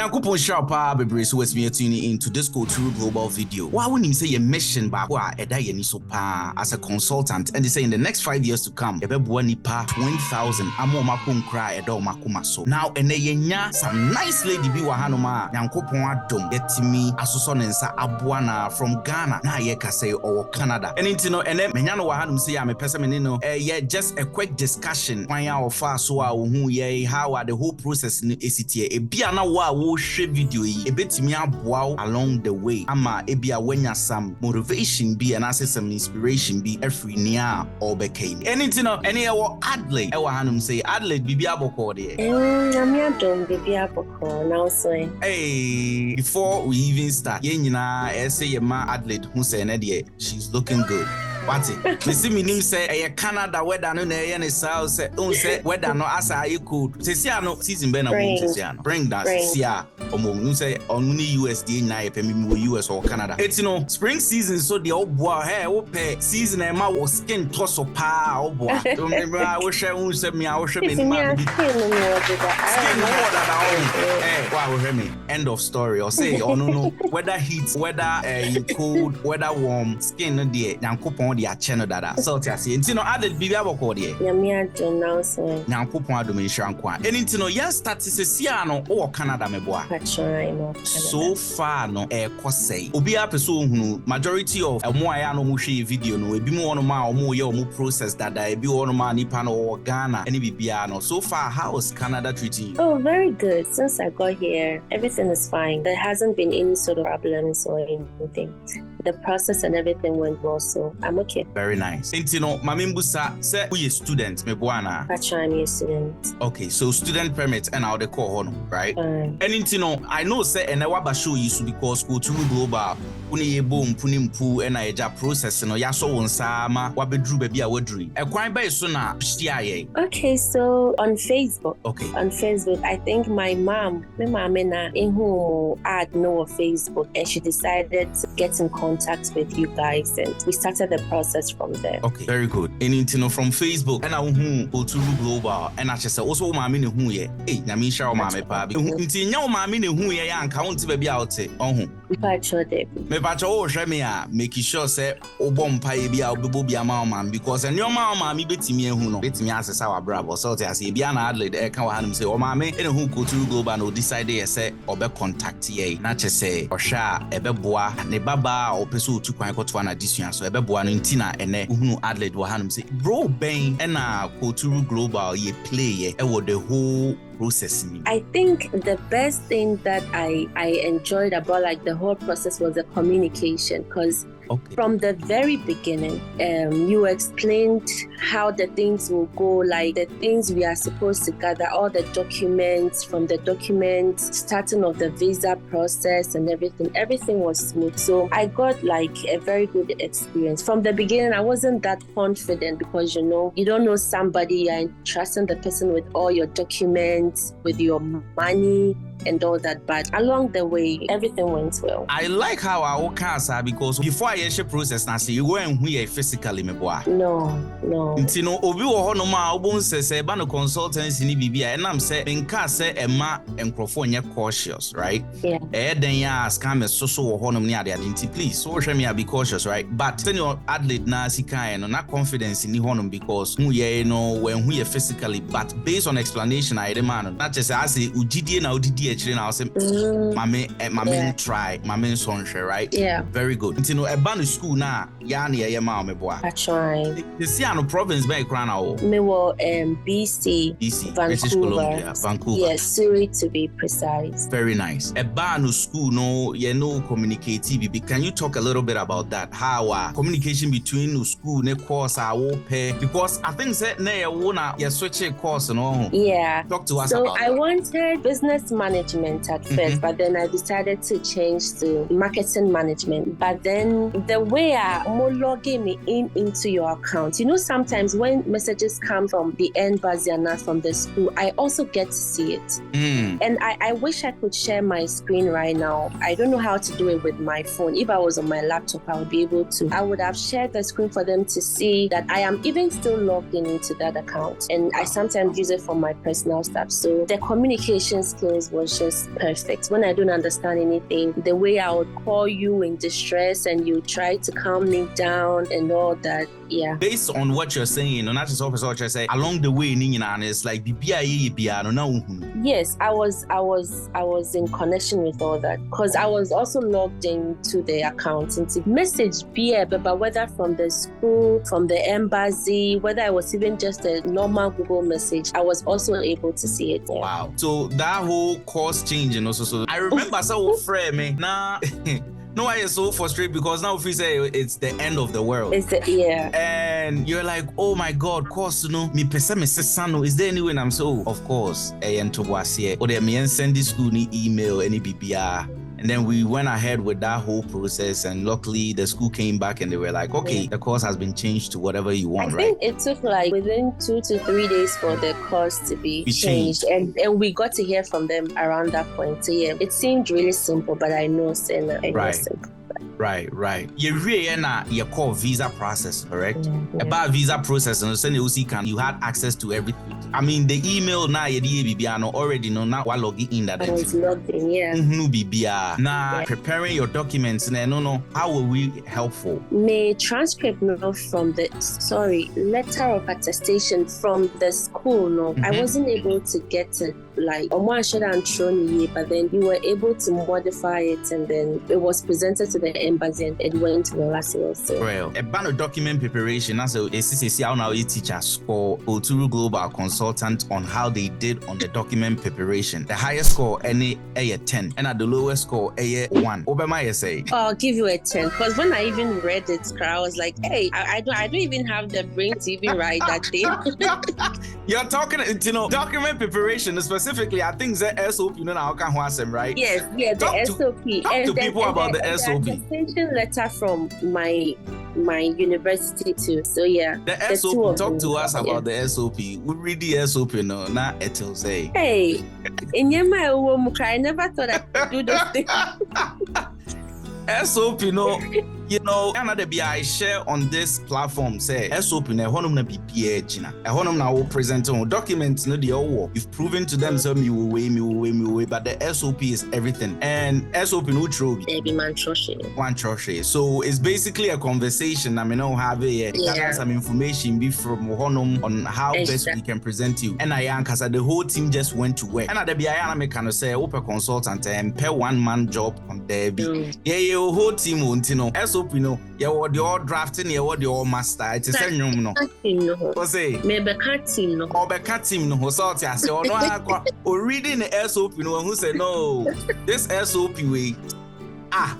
Nyankopon Sharpa bebre so was me tuning into this Kooturu Global video. Why wouldn't you say your mission back as a consultant and they say in the next 5 years to come, ebeboa nipa 20,000 amo makum cry edo makuma so. Now ene yenya some nice lady bi wa hanoma Nyankopon adom yetimi asoso nensa abuana from Ghana na ye ka say or Canada. And intino ene menya no wa hanum say ya me pese me no yeah just a quick discussion when ya ofa so a hu ye how are the whole process ni esitie e bia na wa wo hwe video yi ebetimi aboa along the way ama e bia wanya some motivation be and some inspiration be every near or became anything any Adelaide e wa hanum say Adelaide bibia boko de I'm done bibia boko now so hey before we even start ye nyina e say ye ma Adelaide who say na de she's looking good. What's it? Me see me name say a Canada weather no na ye south say say weather no asa you could say no season be na bring that see no say on USD na ye me US or Canada. It's spring season so the old boy hey ope season e ma was skin toss up pa old boy. Remember I wish I would say me I wish me skin more than hey wow me end of story or say oh no whether heat whether cold whether warm skin no there Nyankopon dia channel dada so ti ase ntino added bibia boko de nyame adom now so Nyankopon adom nhirankwa eni ntino ya start sesia no wo Canada meboa so far no kosei obi apeso ohunu majority of emo aya no mo hwe video no ebi mo no ma omo ye omo process dada ebi wo no ma nipa no Ghana eni bibia no so far how is Canada treating you? Oh, very good. Since I got here everything is fine. There hasn't been any sort of problems or anything. The process and everything went well, so I'm okay. Very nice. Intino, mamimbusa, say we a student, me buana. I'm a student. Okay, so student permit and how they call hono, right? And intino, I know say and I waba show you because Kooturu Global, uni boom, punimpu, and I ja process no yaso wonsama, wabedru baby a wadri. A crime by sona shtiaye. Okay, so on Facebook. Okay. On Facebook, I think my mom in whom I'd know of Facebook, and she decided to get in contact with you guys, and we started the process from there. Okay, very good. And intino from Facebook, and I Kooturu Global, and I just say also mami ne hu ye. Hey, na mi sha o mami pa bi. Nti nya o mami ne hu ye ya nka wonti baby out ohun. Me pacho o hwe me a make sure say obo mpa ye bia obebo bia ma o mami because enyo ma o mami betimi ehu no betimi asesa wa brabo so te ase bia na Adelaide e kan wa hanum say o mami ene hu Kooturu Global no decide ye say obe contact ye na che say o hwa ebe boa ne baba opeso otu kwan koto na disua so ebe boa no ntina ene uhunu Adelaide wa hanum say bro ben ena Kooturu Global ye play ye e wo the whole process. I think the best thing that I enjoyed about like the whole process was the communication, because from the very beginning, you explained how the things will go, like the things we are supposed to gather, all the documents, from the documents, starting of the visa process and everything was smooth. So I got like a very good experience. From the beginning, I wasn't that confident because, you don't know somebody and trusting the person with all your documents, with your money, and all that, but along the way everything went well. I like how our cancer because before I share process na say you go and here physically me boa. No. Ntino obi wo ho no ma obon say ba no consultancy ni bibia enam say nka say ema enkrofo nye cautious, right? Yeah. Den ya scam so wo ho no ni ade nti please so hwe me be cautious, right? But then your Adelaide na sika no na confidence ni ho no because hu ye no when hu ye physically, but based on explanation I demand not just say ugidie na udidie now say mame try mame sonhwe, right? Yeah, very good. Ntino eba no school na ya na ye ma me boa I try the Siano province by crown now me wo BC Vancouver, yes, Surrey to be precise. Very nice. Eba no school no ye no communicate bibi. Can you talk a little bit about that, how communication between no school ne course wo pay, because I think say na ye wo na ye switch course no. Yeah, talk to us so about I that. wanted business management at first, but then I decided to change to marketing management. But then the way I logging me into your account, sometimes when messages come from the embassy and not from the school, I also get to see it. And I wish I could share my screen right now. I don't know how to do it with my phone. If I was on my laptop, I would be able to. I would have shared the screen for them to see that I am even still logged into that account. And I sometimes use it for my personal stuff. So the communication skills was was just perfect. When I don't understand anything, the way I would call you in distress and you try to calm me down and all that. Yeah. Based on what you're saying, not just what you're saying, along the way, it's like yes, I was in connection with all that because I was also logged into the account and message but whether from the school, from the embassy, whether it was even just a normal Google message, I was also able to see it. Yeah. Wow. So that whole course change and also, so I remember so friend me now. No, I am so frustrated because now if we say it's the end of the world. Yeah. And you're like, oh my God, course, me pesame is there any way? I'm so, of course, and to was here. Or me send this school email, any BBR. And then we went ahead with that whole process, and luckily the school came back and they were like, okay, the course has been changed to whatever you want, right? I think it took like within 2 to 3 days for the course to be changed. And we got to hear from them around that point. So yeah, it seemed really simple, but I know it's simple. Right. You really you call visa process, correct? Yeah. About visa process, and you had access to everything. I mean, the email now you already know now while logging in that. I was logged in, yeah. Now preparing your documents, no, how will we helpful? May transcript from the letter of attestation from the school. No, I wasn't able to get it. Like on one shot and thrown, but then you were able to modify it, and then it was presented to the embassy and it went to the last level. Well, about document preparation, as a CCC, now teachers for Kooturu Global consultant on how they did on the document preparation. The highest score any a 10, and at the lowest score a 1. Obama say, I'll give you a 10 because when I even read it, I was like, hey, I don't even have the brain to even write that thing. You're talking, document preparation specifically. I think the SOP, how can one right? Yes, the SOP. Talk to people about the SOP. The extension letter from my university too. So yeah, the SOP. Talk to us about the SOP. We read the SOP, not it will say. Hey, in your I never thought I could do this thing. SOP, another be I share on this platform say SOP na honum na BPA Gina. A honum na will present on documents no the all. You've proven to them so me will weigh, but the SOP is everything. And SOP no true. One troshe. So it's basically a conversation. I mean, have some information be from honum on how best we can present you. And the whole team just went to work. And at the BI make kind of say open consultant and pay one man job on there. Yeah, whole team won't SOP you the all drafting, you the all master. It's a same no. What's say? Maybe team no. Or back team no. So I say, or reading the SOP who said no. This SOP way.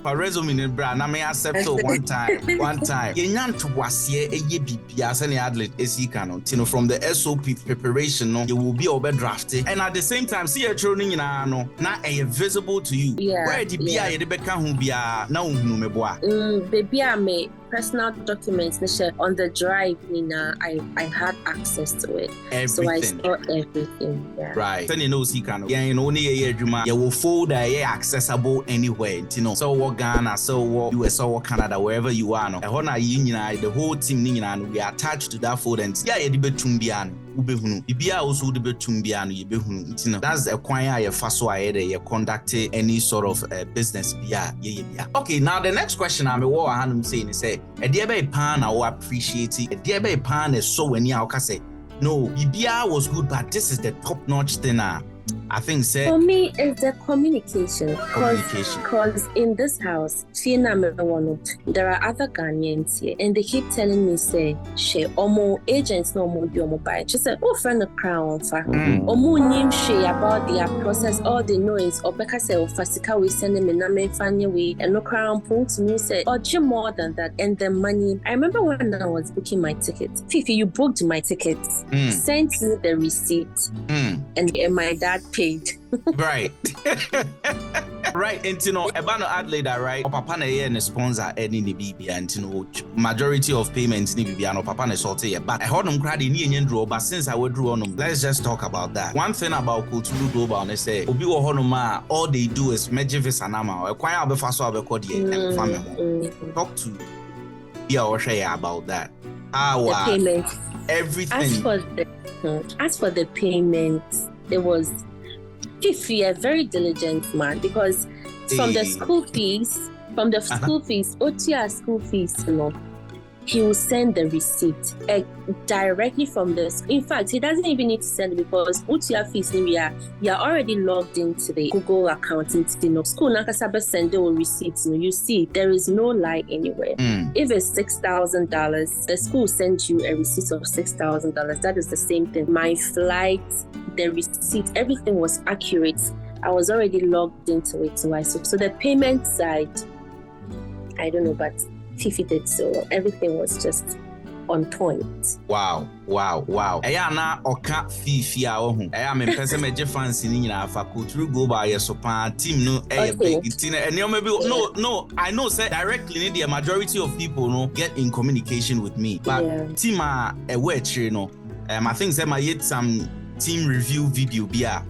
For resume brand, I may accept so one time. You want to was here a BP as any athlete is he cannot. From the SOP preparation, you will be overdrafted, and at the same time, see a training in not a visible to you. Yeah. Where the BI the become who be now no baby, I may personal documents on the drive. I had access to it, everything. So I saw everything. Yeah. Right. Then you know he can. Yeah, you will folder accessible anywhere. So what Ghana, so what US, or Canada, wherever you are. The whole team we are attached to that folder. And yeah, the betumbiano. Bibia also the betumbiano. That's a choir you fast you conduct any sort of business. Yeah. Okay, now the next question I'm saying is a dear bay pan I will appreciate it. A dear bay pan is so when you say no, Bibia was good, but this is the top-notch thing. I think for me it's the communication. Because in this house, there are other Ghanaians here, and they keep telling me say, "She omo agents no more do omo buy." She said, "Oh, friend the crown fa omo nim she about their process. All they know is Obeka say Fasika we send them na me fanya we and no crown point to me say, "Oh, more than that." And the money. I remember when I was booking my tickets. Fifi, you booked my tickets, sent me the receipt, and my dad paid. Right. Right, and about no ad later, right? Or papa na sponsor any BB and majority of payments ni BB and papa na sorted. But I heard them crowd in draw, but since I would draw on them, let's just talk about that. One thing about Kooturu Global, they say Obi Ohonoma, all they do is Mejivis Anama, acquire the first of the family. Talk to or share about that. The payment. Everything. As for the payments, there was Fifi, a very diligent man, because from the school fees, OTR school fees, you know, he will send the receipt directly from the. In fact, he doesn't even need to send it because OTR fees, we are already logged into the Google account. You know, school nakasaba send the receipts. You know, you see there is no lie anywhere. If it's $6,000, the school sends you a receipt of $6,000. That is the same thing. My flight, the receipt, everything was accurate. I was already logged into it. So the payment side, I don't know, but Fifi did so. Everything was just on point. Wow. Eya na oka Fifi a ohu. Eya me pese me je fancy ni nyina afa Kooturu Global yes pa team no big. No, I know say directly the majority of people no get in communication with me. But team a we no I think say my yet some team review video bia.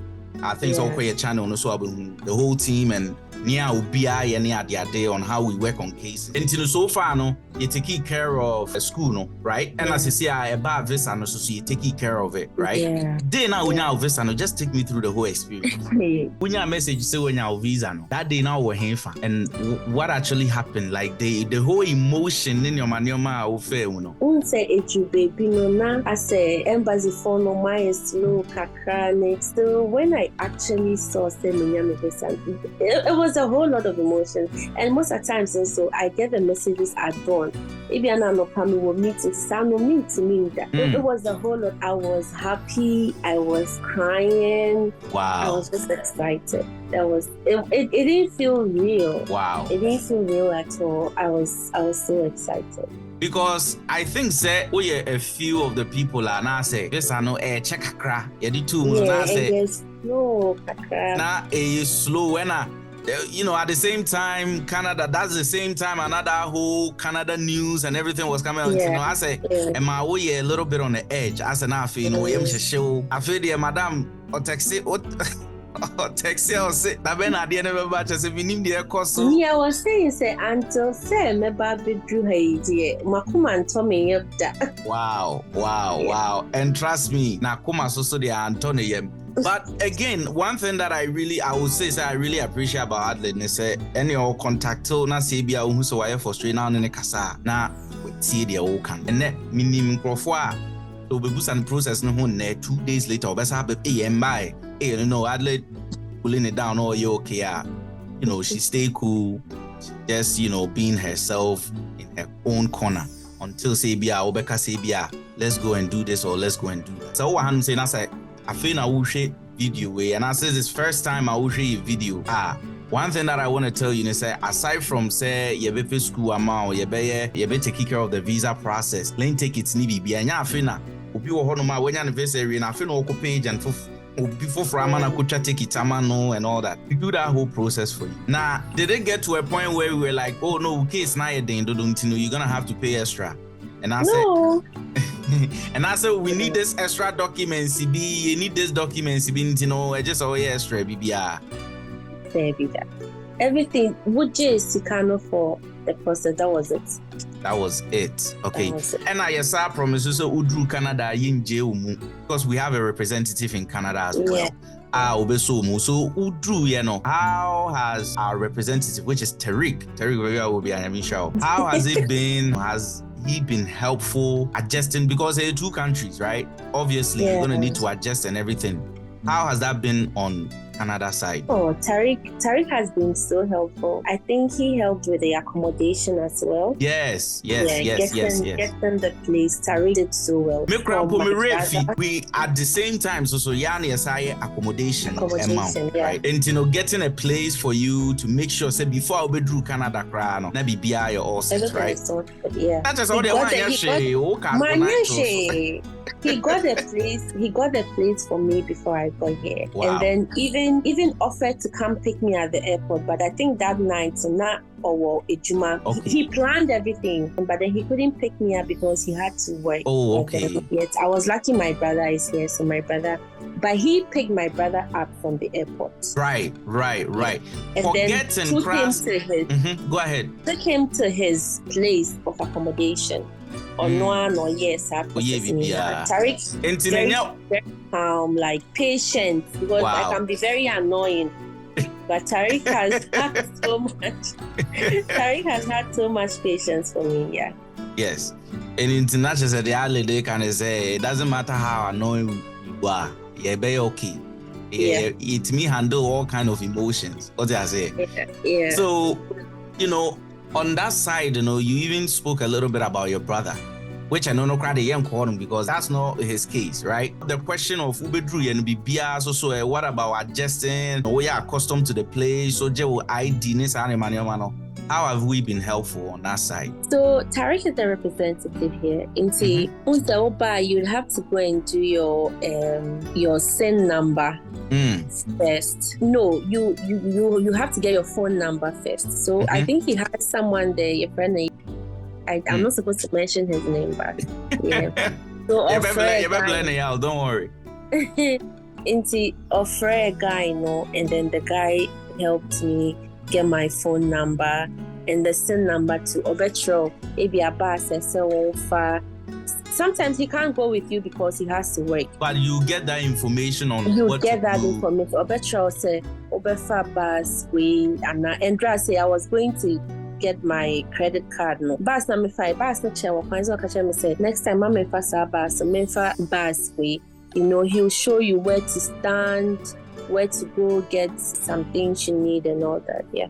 I think it's all your channel no so the whole team and near Ubia and near the day on how we work on cases. And so far, no, you take care of a school, no, right? And as I say, about visa, no, so you take care of it, right? Yeah. Day now, when you visa, no, just take me through the whole experience. When you message say when you visa, no, that day now we're here, and what actually happened, like the whole emotion in your manioma will fail, you know. Say it you baby no na. I say embassy for no my slow kakrane. So when I actually saw say visa, it was a whole lot of emotions, and most of the times also I get the messages at dawn. Maybe I'm not coming with me to sound me to me that it was a whole lot. I was happy, I was crying. Wow. I was just excited. It didn't feel real. Wow. It didn't feel real at all. I was so excited. Because I think say we a few of the people are now say this I know check akra. Slow kakra. Now slow when you know, at the same time, Canada, that's the same time another whole Canada news and everything was coming out. You know, I say, am I a little bit on the edge? I said, now I feel, you know, I feel the madam or taxi or taxi or say, I been at the end of the batch. I said, we need the cost. Yeah, I was saying, say, until say, my baby drew her idea. Makuma and Tommy up that. Wow. And trust me, Nakuma so the Antonio. But again, one thing that I would say is I really appreciate about Adelaide is any of contact na sebia who so why for straight now in kasa na see the all can and that minimum crofwa to be boost and process no 2 days later best have by you know Adelaide pulling it down or you okay you know she stay cool just you know being herself in her own corner until sebia obeka sebia let's go and do this or let's go and do that. So what I'm saying I say I feel I will share video way, and I says this first time I will share a video. One thing that I want to tell you is that aside from say you be school amount, you be taking care of the visa process. Let take it ni bibi. Anya afina. Obi wo hono ma when anniversary na afina oko page and before Framan I could take it and all that. We do that whole process for you. Now, did it get to a point where we were like, oh no, case na you're gonna have to pay extra? And I no. And I said, we need this extra documents. You need this documents. You know, I just extra BBR. Everything. Would you for the process? That was it. That was it. Okay. And I promise you, so Udru Canada because we have a representative in Canada as well. So Udru, you know, how has our representative, which is Tariq will be an show. How has it been? Has he been helpful adjusting because there are 2 countries, right? Obviously, you're going to need to adjust and everything. How has that been on Canada side? Oh, Tariq has been so helpful. I think he helped with the accommodation as well. Yes. Getting the place. Tariq did so well. We at the same time, so yani aside accommodation amount, right? And you know, getting a place for you to make sure say before I be through Canada, na be your all set, right? Yeah. That's just all they want. He got a place for me before I got here. Wow. And then even offered to come pick me at the airport, but I think that night, so not he planned everything, but then he couldn't pick me up because he had to work. Oh, okay. Yet I was lucky my brother is here, so but he picked my brother up from the airport. Right. And then took him to his go ahead. Took him to his place of accommodation. or no, yes, Tariq very calm, like patient, because I can be very annoying. But Tariq has had so much. Tariq has had so much patience for me. Yeah. Yes. In international, they can say it doesn't matter how annoying you are. You're very okay. Yeah. It me handle all kind of emotions. What did I say? Yeah. So, on that side, you even spoke a little bit about your brother, which I know no crowd young call him because that's not his case, right? The question of Ubedru and BBS also, what about adjusting? We are accustomed to the place, so Joe ID this animal. How have we been helpful on that side? So Tariq is the representative here. You'd have to go and do your SIN number first. No, you have to get your phone number first. So I think he has someone there, your friend. I'm not supposed to mention his name, but yeah. So you're blending out, don't worry. Into offer a guy, and then the guy helped me get my phone number and the SIN number to Obetro. Maybe a bus far. Sometimes he can't go with you because he has to work. But you get that information on you get that information. Obetro say Obefa bus we and Andra say I was going to get my credit card. No. Bus number 5, bus no chair me say next time I'm bus we, he'll show you where to stand, where to go get some things you need and all that. Yeah.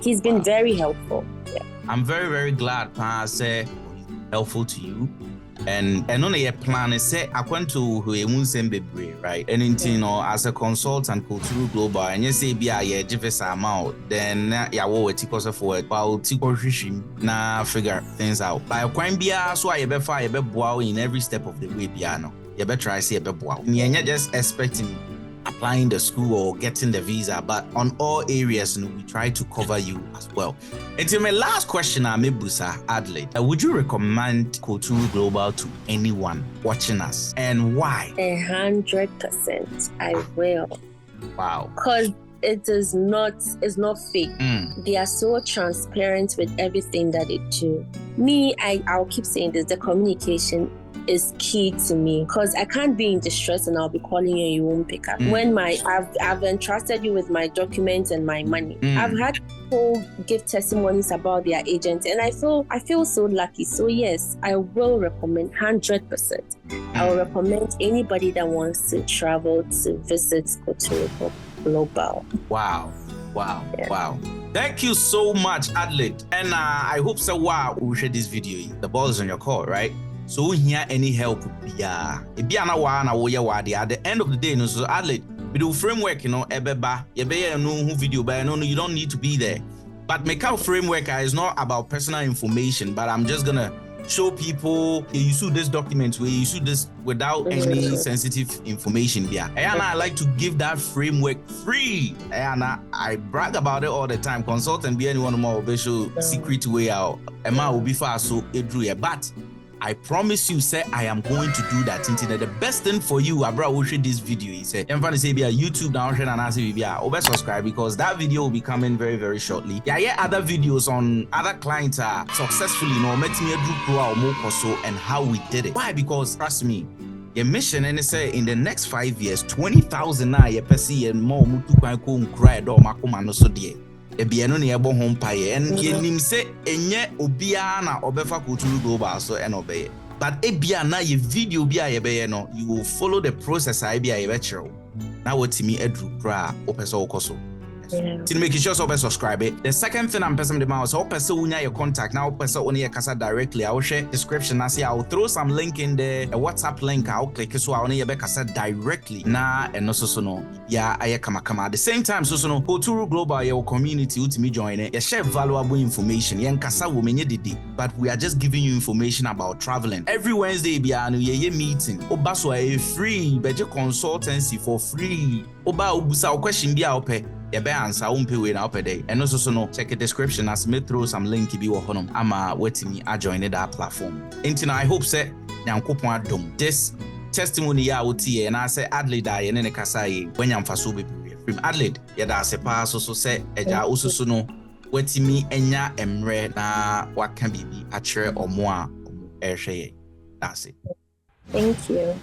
He's been very helpful. Yeah. I'm very, very glad Pa say helpful to you. And on your plan is say I went to Bebre, right? And as a consultant Kooturu Global and you say be a Jeffes amount, then ya wo tikos for it, but na figure things out. By a be so I be in every step of the way piano. You better try say you're not just expecting applying the school or getting the visa, but on all areas, we try to cover you as well. And to my last question, Busa Adelaide, would you recommend Kooturu Global to anyone watching us, and why? 100%, I will. Wow. Because it's not fake. They are so transparent with everything that they do. I'll keep saying this, the communication is key to me, because I can't be in distress and I'll be calling you and you won't pick up. When I've entrusted you with my documents and my money. I've had people give testimonies about their agents and I feel so lucky. So yes, I will recommend 100%. I will recommend anybody that wants to travel to visit Kooturu Global. Wow. Thank you so much, Adelaide. And I hope so we'll share this video. The ball is on your court, right? So we hear any help at the end of the day, so Adelaide, we do framework, ebeba, no video, but you don't need to be there. But make our framework is not about personal information, but I'm just gonna show people you should this document where you should this without any sensitive information there. And I like to give that framework free. And I brag about it all the time. Consultant be anyone more official secret way out. Emma will be fast so it drew a but. I promise you, say I am going to do that. The best thing for you, Abra will share this video. He said, "I'm going to say be a YouTube down and I say be over subscribe because that video will be coming very, very shortly." Yeah, other videos on other clients are successfully, met me a group or more so and how we did it. Why? Because trust me, your mission and say in the next 5 years, 20,000 na ye pesi and more mutu kwan ko nkra do makoma no so de. Ebiano ne ebo home paye and yenim se enye obia na obefa Kooturu Global so en obeye. But ebia na ye video bia ye beye no, you will follow the process I bia ye be chiro. Na wotimi edru kra opese okoso. To make sure so subscribe it. The second thing I'm pressing the mouse, so person unya your contact now person only kasa directly. I will share description. I say I will throw some link in there, a WhatsApp link. I'll click so I only be kasa directly. Na and also so no. Yeah, I kama. At the same time, so no Kooturu Global your community to me join it. You share valuable information. Yen kasa womenye didi. But we are just giving you information about traveling. Every Wednesday be a meeting. Oba so a free beje consultancy for free. Oba ubusa question be ope. Your answer won't pay way now per day. And also no check the description as me throw some link be wo honom. Ama waiting me I join that platform. Until I hope say nyankopon adom. This testimony ya uti and I say Adelaide I and ne kasa yi when yam faso be from Adelaide. Ya da se pa so say eja ususu no waiting me enya emre na waka bibi a chere or more ɛrehwɛ yɛn. That's it. Thank you.